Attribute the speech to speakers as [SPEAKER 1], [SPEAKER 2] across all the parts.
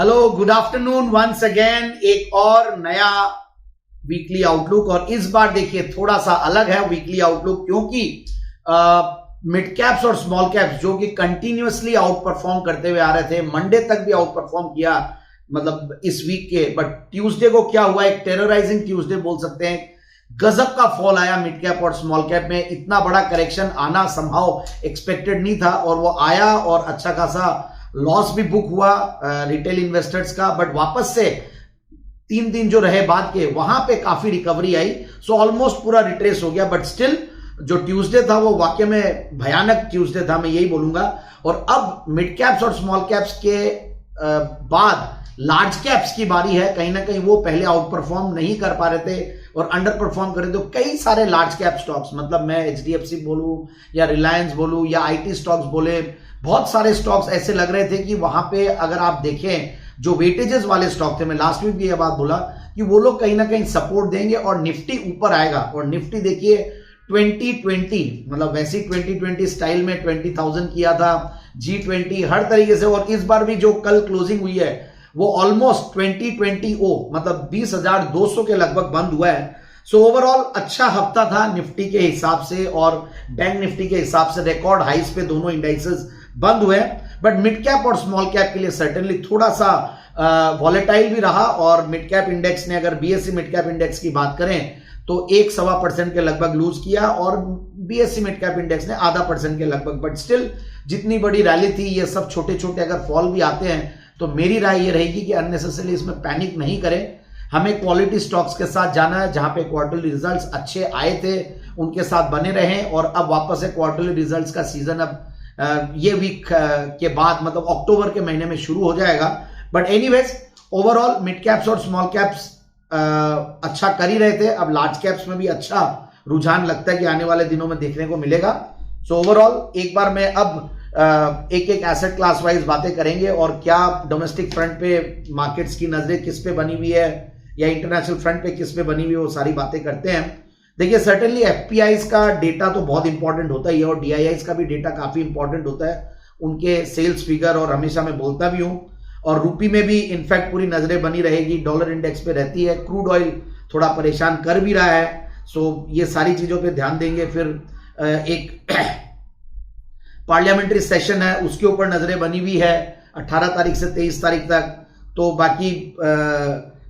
[SPEAKER 1] Hello, good afternoon once again. एक और नया वीकली आउटलुक, और इस बार देखिए थोड़ा सा अलग है वीकली आउटलुक, क्योंकि मिड कैप्स और स्मॉल कैप्स जो कि कंटिन्यूअसली आउट परफॉर्म करते हुए आ रहे थे, मंडे तक भी आउट परफॉर्म किया मतलब इस वीक के, बट ट्यूसडे को क्या हुआ, एक टेरराइजिंग ट्यूसडे बोल सकते हैं। गजब का फॉल आया मिड कैप और स्मॉल कैप में, इतना बड़ा करेक्शन आना संभव एक्सपेक्टेड नहीं था, और वो आया और अच्छा खासा लॉस भी बुक हुआ रिटेल इन्वेस्टर्स का। बट वापस से 3 दिन जो रहे बाद के, वहां पे काफी रिकवरी आई, सो ऑलमोस्ट पूरा रिट्रेस हो गया। बट स्टिल जो ट्यूसडे था वो वाकई में भयानक ट्यूसडे था, मैं यही बोलूंगा। और अब मिड कैप्स और स्मॉल कैप्स के बाद लार्ज कैप्स की बारी है। कहीं ना कहीं वो पहले आउट परफॉर्म नहीं कर पा रहे थे और अंडर परफॉर्म कर रहे थे। तो कई सारे लार्ज कैप स्टॉक्स, मतलब मैं HDFC बोलूं या रिलायंस बोलूं या IT स्टॉक्स बोले, बहुत सारे स्टॉक्स ऐसे लग रहे थे कि वहां पे अगर आप देखें जो वेटेजेस वाले स्टॉक थे, मैं लास्ट वीक भी ये बात बोला कि वो लोग कहीं ना कहीं सपोर्ट देंगे और निफ्टी ऊपर आएगा। और निफ्टी देखिए 2020 मतलब वैसी 2020 स्टाइल में 20,000 किया था, G20 हर तरीके से। और इस बार भी जो कल क्लोजिंग हुई है वो ऑलमोस्ट 2020 मतलब 20,200 के लगभग बंद हुआ है। सो ओवरऑल अच्छा हफ्ता था निफ्टी के हिसाब से और बैंक निफ्टी के हिसाब से, रिकॉर्ड हाइस पे दोनों इंडाइसेस बंद हुए। बट मिड कैप और स्मॉल कैप के लिए सर्टेनली थोड़ा सा वॉलेटाइल भी रहा। और मिड कैप इंडेक्स ने, अगर BSE मिड कैप इंडेक्स की बात करें तो 1.25% के लगभग लूज किया, और BSE मिड कैप इंडेक्स ने 0.5% के लगभग। बट स्टिल जितनी बड़ी रैली थी, ये सब छोटे छोटे अगर फॉल भी आते हैं तो मेरी राय ये रहेगी कि अननेसेसरली इसमें पैनिक नहीं करें। हमें क्वालिटी स्टॉक्स के साथ जाना है, जहां पे क्वार्टरली रिजल्ट्स अच्छे आए थे उनके साथ बने रहें। और अब वापस से क्वार्टरली रिजल्ट्स का सीजन अब ये वीक के बाद मतलब अक्टूबर के महीने में शुरू हो जाएगा। But anyways overall mid caps और स्मॉल कैप्स अच्छा कर ही रहे थे। अब लार्ज कैप्स में भी अच्छा रुझान लगता है कि आने वाले दिनों में देखने को मिलेगा। सो ओवरऑल एक बार मैं अब एक एक एसेट क्लास वाइज बातें करेंगे, और क्या डोमेस्टिक फ्रंट पे मार्केट्स की नजरें किस पे बनी हुई है या इंटरनेशनल फ्रंट पे किस पे बनी हुई है, वो सारी बातें करते हैं। देखिए सर्टेनली FPIs का डेटा तो बहुत इंपॉर्टेंट होता ही है, और DIIs का भी डेटा काफी इंपॉर्टेंट होता है, उनके सेल्स फिगर, और हमेशा मैं बोलता भी हूं। और रूपी में भी इनफैक्ट पूरी नजरें बनी रहेगी, डॉलर इंडेक्स पे रहती है, क्रूड ऑयल थोड़ा परेशान कर भी रहा है। सो ये सारी चीजों पे ध्यान देंगे। फिर एक पार्लियामेंट्री सेशन है, उसके ऊपर नजरें बनी हुई है 18 तारीख से 23 तारीख तक। तो बाकी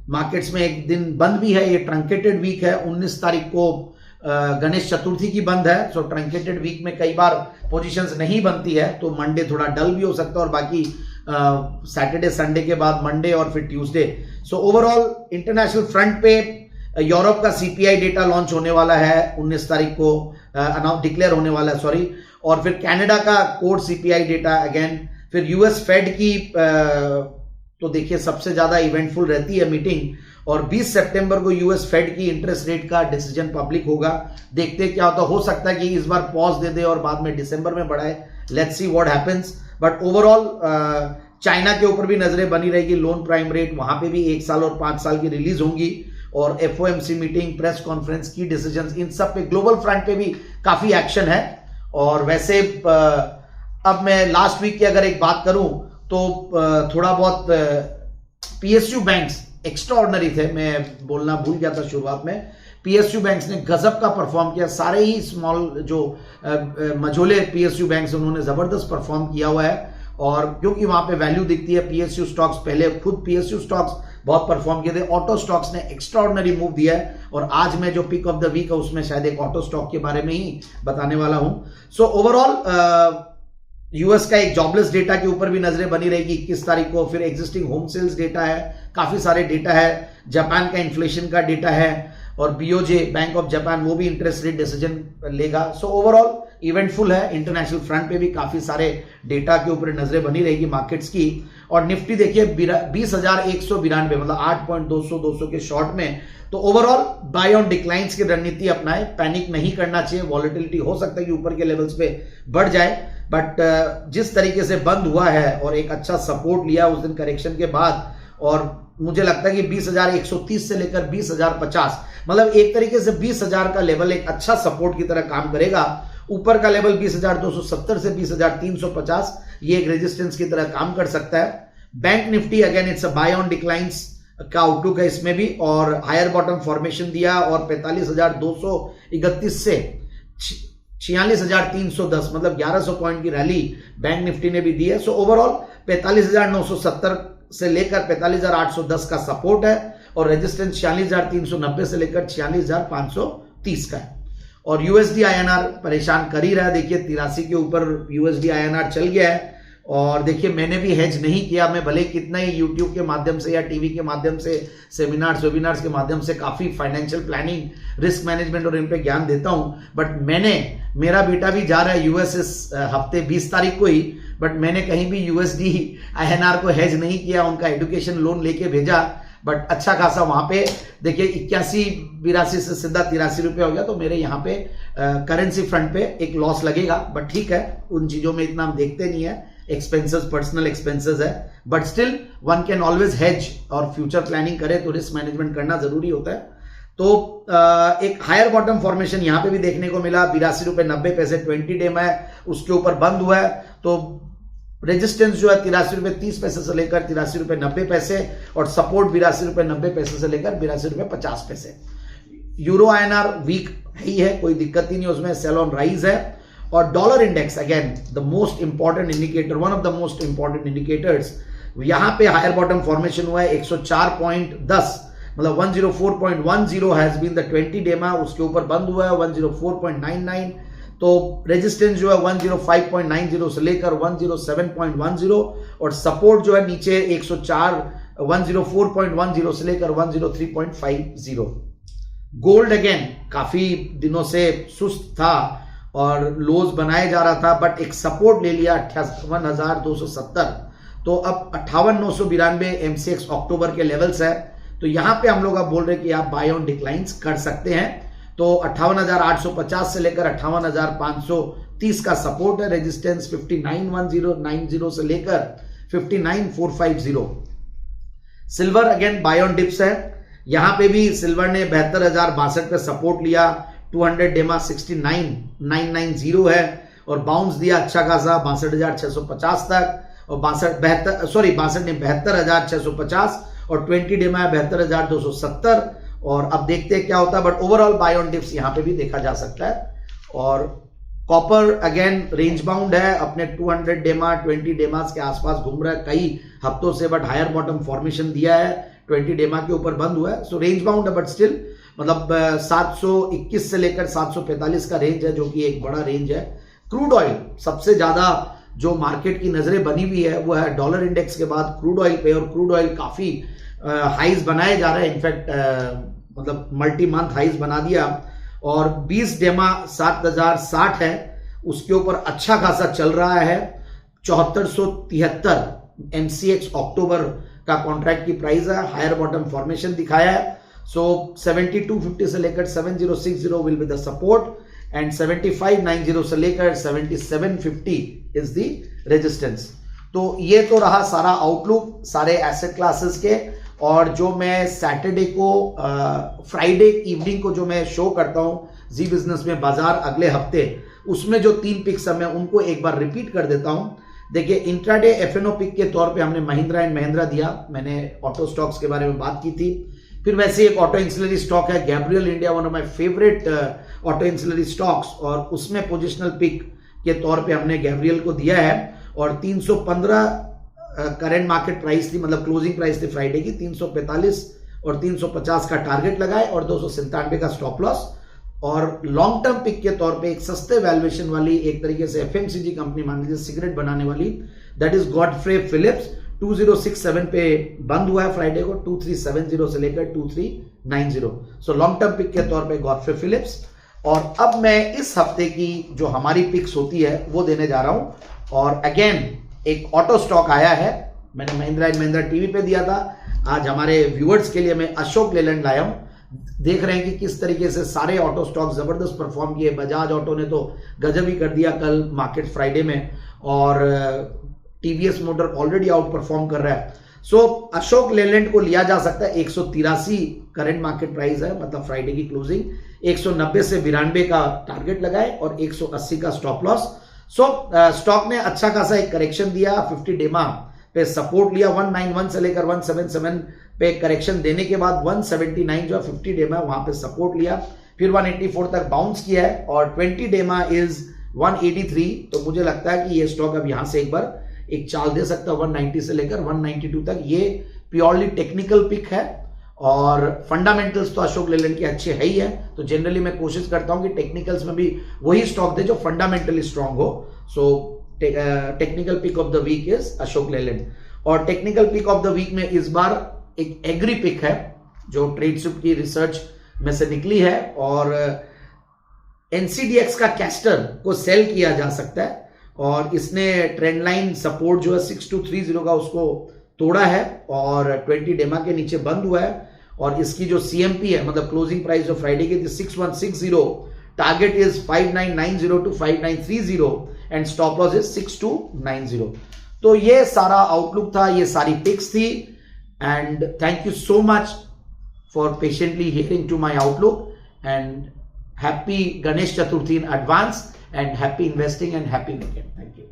[SPEAKER 1] मार्केट्स में एक दिन बंद भी है, ये ट्रंकेटेड वीक है। 19 तारीख को गणेश चतुर्थी की बंद है। सो ट्रंकेटेड वीक में कई बार पोजीशंस नहीं बनती है, तो मंडे थोड़ा डल भी हो सकता है, और बाकी सैटरडे संडे के बाद मंडे और फिर Tuesday. So overall international front पे यूरोप का CPI डेटा लॉन्च होने वाला है 19 तारीख को, डिक्लेयर होने वाला है, सॉरी। और फिर कनाडा का कोर CPI डेटा अगेन। फिर US फेड की तो देखिए सबसे ज्यादा इवेंटफुल रहती है मीटिंग, और 20 सितंबर को US फेड की इंटरेस्ट रेट का डिसीजन पब्लिक होगा। देखते क्या होता, हो सकता है कि इस बार पॉज दे दे और बाद में दिसंबर में बढ़ाए। Let's see what happens. But overall China के ऊपर भी नजरें बनी रहेगी, लोन प्राइम रेट वहां पे भी 1 साल और 5 साल की रिलीज होंगी, और FOMC मीटिंग, प्रेस कॉन्फ्रेंस की डिसीजंस, इन सब पे ग्लोबल फ्रंट पे भी काफी एक्शन है। और वैसे अब मैं लास्ट वीक की अगर एक बात करूं तो थोड़ा बहुत PSU बैंक्स एक्स्ट्राऑर्डिनरी थे, मैं बोलना भूल गया था शुरुआत में। PSU बैंक्स ने गजब का परफॉर्म किया, सारे ही स्मॉल जो मझोले PSU बैंक्स उन्होंने जबरदस्त परफॉर्म किया हुआ है। और क्योंकि वहां पे वैल्यू दिखती है, PSU स्टॉक्स पहले खुद PSU स्टॉक्स बहुत परफॉर्म किए थे। ऑटो स्टॉक्स ने एक्स्ट्राऑर्डिनरी मूव दिया है, और आज मैं जो पिक ऑफ द वीक है उसमें शायद एक ऑटो स्टॉक के बारे में ही बताने वाला हूं। सो ओवरऑल US का एक जॉबलेस डेटा के ऊपर भी नजरें बनी रहेगी 21 तारीख को। फिर एग्जिस्टिंग होम सेल्स डेटा है, काफी सारे डेटा है। जापान का इन्फ्लेशन का डेटा है, और BOJ बैंक ऑफ जापान वो भी इंटरेस्ट रेट डिसीजन लेगा। सो ओवरऑल इवेंटफुल है। इंटरनेशनल फ्रंट पे भी काफी सारे डेटा के ऊपर नजरें बनी रहेगी मार्केट्स की। और निफ्टी देखिए 20,192 मतलब 8.200 के शॉर्ट में। तो ओवरऑल बाय ऑन डिक्लाइंस की रणनीति अपनाए, पैनिक नहीं करना चाहिए। वॉलेटिलिटी हो सकता है कि ऊपर के लेवल्स पे बढ़ जाए, बट जिस तरीके से बंद हुआ है और एक अच्छा सपोर्ट लिया उस दिन करेक्शन के बाद, और मुझे लगता है कि 20,130 से लेकर 20,050 मतलब एक तरीके से 20,000 का लेवल एक अच्छा सपोर्ट की तरह काम करेगा। ऊपर का लेवल 20,270 से 20,350 ये एक रेजिस्टेंस की तरह काम कर सकता है। Bank Nifty again it's a buy on declines का आउटलुक है इसमें भी, और हायर बॉटम फॉर्मेशन दिया, और 45,231 से 46,310 मतलब 1100 पॉइंट की रैली बैंक निफ्टी ने भी दी है। सो ओवरऑल 45,970 से लेकर 45,810 का सपोर्ट है, और रेजिस्टेंस 46,390 से लेकर 46,530 का है। और यूएसडी आईएनआर परेशान कर ही रहा है, देखिए 83 के ऊपर यूएसडी आईएनआर चल गया है। और देखिए मैंने भी हेज नहीं किया, मैं भले कितना ही यूट्यूब के माध्यम से या टीवी के माध्यम से सेमिनार्स वेबिनार्स के माध्यम से काफी फाइनेंशियल प्लानिंग रिस्क मैनेजमेंट और इन पे ज्ञान देता हूं, बट मेरा बेटा भी जा रहा है यूएस इस हफ्ते 20 तारीख को ही, बट मैंने कहीं भी यूएसडी आईएनआर को हेज नहीं किया, उनका एजुकेशन लोन लेके भेजा, बट अच्छा खासा वहां पे देखिए 81-82 से सीधा 83 रुपये हो गया। तो मेरे यहाँ पे करेंसी फ्रंट पे एक लॉस लगेगा, बट ठीक है, उन चीजों में इतना हम देखते नहीं है, एक्सपेंसेस पर्सनल एक्सपेंसेस है, but still one can always hedge, और फ्यूचर प्लानिंग करे तो रिस्क मैनेजमेंट करना जरूरी होता है। तो एक हायर बॉटम फॉर्मेशन यहाँ पे भी देखने को मिला, 82.90 रुपये 20 डे में उसके ऊपर बंद हुआ है। तो रेजिस्टेंस जो है 83.30 से लेकर 83.90, और सपोर्ट 82.90 से लेकर 82.50। यूरो आईएनआर वीक ही है, कोई दिक्कत ही नहीं उसमें, सेल ऑन राइज है। और dollar index again the most important indicator, one of the most important indicators, यहां पे हायर बॉटम फॉर्मेशन हुआ है 104.10 मतलब 104.10 हैज बीन द 20 डे में, उसके ऊपर बंद हुआ है 104.99। तो रेजिस्टेंस जो है 105.90 से लेकर 107.10, और सपोर्ट जो है नीचे 104.10 से लेकर 103.50। गोल्ड अगेन काफी दिनों से सुस्त था और लोज बनाए जा रहा था, बट एक सपोर्ट ले लिया 58,270। तो अब 58,992 एमसीएक्स अक्टूबर के लेवल्स है। तो यहां पे हम लोग अब बोल रहे हैं कि आप बाय ऑन डिक्लाइंस कर सकते हैं। तो 58,850 से लेकर 58,530 का सपोर्ट है, रेजिस्टेंस 59,1090 से लेकर 59,450। Silver again buy on dips है, यहां पे भी सिल्वर ने 72,062 पे सपोर्ट लिया, 200 डेमा 69,990 है, और बाउंस दिया अच्छा खासा 62,650 तक, और 72,650 और 20 डेमा है 72,270। और अब देखते हैं क्या होता है, but overall buy on dips यहां पे भी देखा जा सकता है। और कॉपर अगेन रेंज बाउंड है, अपने 200 डेमा 20 डेमास के आसपास घूम रहा है कई हफ्तों से, बट हायर बॉटम फॉर्मेशन दिया है, 20 डेमा के ऊपर बंद हुआ है। सो रेंज बाउंड है, बट स्टिल मतलब 721 से लेकर 745 का रेंज है, जो कि एक बड़ा रेंज है। क्रूड ऑयल सबसे ज्यादा जो मार्केट की नजरें बनी हुई है वो है डॉलर इंडेक्स के बाद क्रूड ऑयल पे, और क्रूड ऑयल काफी हाइज बनाए जा रहे हैं, इनफैक्ट मतलब मल्टी मंथ हाइज बना दिया, और 20 डेमा 7,060 है, उसके ऊपर अच्छा खासा चल रहा है। 7473 एमसीएक्स अक्टूबर का कॉन्ट्रैक्ट की प्राइस है, हायर बॉटम फॉर्मेशन दिखाया है। सो 7250 से लेकर 7060 will be the support, and 7590 से लेकर 7750 इज द रेजिस्टेंस। तो ये तो रहा सारा आउटलुक सारे एसेट क्लासेस के। और जो मैं सैटरडे को फ्राइडे इवनिंग को जो मैं शो करता हूं जी बिजनेस में बाजार अगले हफ्ते, उसमें जो 3 पिक्स है मैं उनको एक बार रिपीट कर देता हूं। देखिए इंट्राडे एफएनओ पिक के तौर पे हमने महिंद्रा एंड महिंद्रा दिया, मैंने ऑटो स्टॉक्स के बारे में बात की थी। फिर वैसे एक ऑटो इंसुलरी स्टॉक है Gabriel India, one of my favourite auto ancillary stocks, और उसमें पोजिशनल पिक के तौर पे हमने गैब्रियल को दिया है। और 315 करंट मार्केट प्राइस थी, मतलब क्लोजिंग प्राइस थी फ्राइडे की, 345 और 350 का टारगेट लगाए, और 297 का स्टॉप लॉस। और लॉन्ग टर्म पिक के तौर पे एक सस्ते वैल्यूएशन वाली, एक तरीके से एफएमसीजी कंपनी मान लीजिए सिगरेट बनाने वाली, दैट इज गॉडफ्रे फिलिप्स, 2067 पे बंद हुआ है फ्राइडे को, 2370 से लेकर 2390। सो लॉन्ग टर्म पिक के तौर पे गॉडफ्रे फिलिप्स। और अब मैं इस हफ्ते की जो हमारी पिक्स होती है वो देने जा रहा हूं। और अगेन एक ऑटो स्टॉक आया है, मैंने महिंद्रा एंड महिंद्रा टीवी पे दिया था, आज हमारे व्यूअर्स के लिए मैं अशोक लेलैंड लाया हूं। देख रहे हैं कि किस तरीके से सारे ऑटो स्टॉक जबरदस्त परफॉर्म किए। बजाज ऑटो ने तो गजब ही कर दिया कल मार्केट फ्राइडे में, और TVS motor already out perform कर रहा है। सो अशोक लेलैंड को लिया जा सकता है, 183 करंट मार्केट प्राइस है, मतलब फ्राइडे की क्लोजिंग, 190 से 92 का टारगेट लगाए, और 180 का स्टॉप लॉस। सो स्टॉक ने अच्छा खासा एक करेक्शन दिया, 50 डेमा पे सपोर्ट लिया, 191 से लेकर 177 पे करेक्शन देने के बाद 179 जो 50 डे में वहां पे सपोर्ट लिया, फिर 184 तक बाउंस किया है और 20 डे में इज 183। तो मुझे लगता है कि ये स्टॉक अब यहां से एक बार एक चाल दे सकता है 190 से लेकर 192 तक। ये प्योरली टेक्निकल पिक है और फंडामेंटल्स तो अशोक लेलैंड के अच्छे है ही है, तो जनरली मैं कोशिश करता हूं कि टेक्निकल्स में भी वही स्टॉक दे जो फंडामेंटली स्ट्रांग हो। So technical pick of the week is Ashok Leyland. और technical pick of the week में इस बार एक एग्री पिक है जो ट्रेडसुप की रिसर्च में से निकली है और एनसीडीएक्स का कैस्टर को सेल किया जा सकता है और इसने ट्रेंड लाइन सपोर्ट जो है 6230 का उसको तोड़ा है और 20 डेमा के नीचे बंद हुआ है और इसकी जो सीएमपी है मतलब क्लोजिंग प्राइस जो फ्राइडे की 6160, target is 5990 to 5930 and stop loss is 6290। तो ये सारा आउटलुक था, ये सारी पिक्स थी and thank you so much for patiently hearing to my outlook and happy Ganesh Chaturthi in advance and happy investing and happy weekend. Thank you.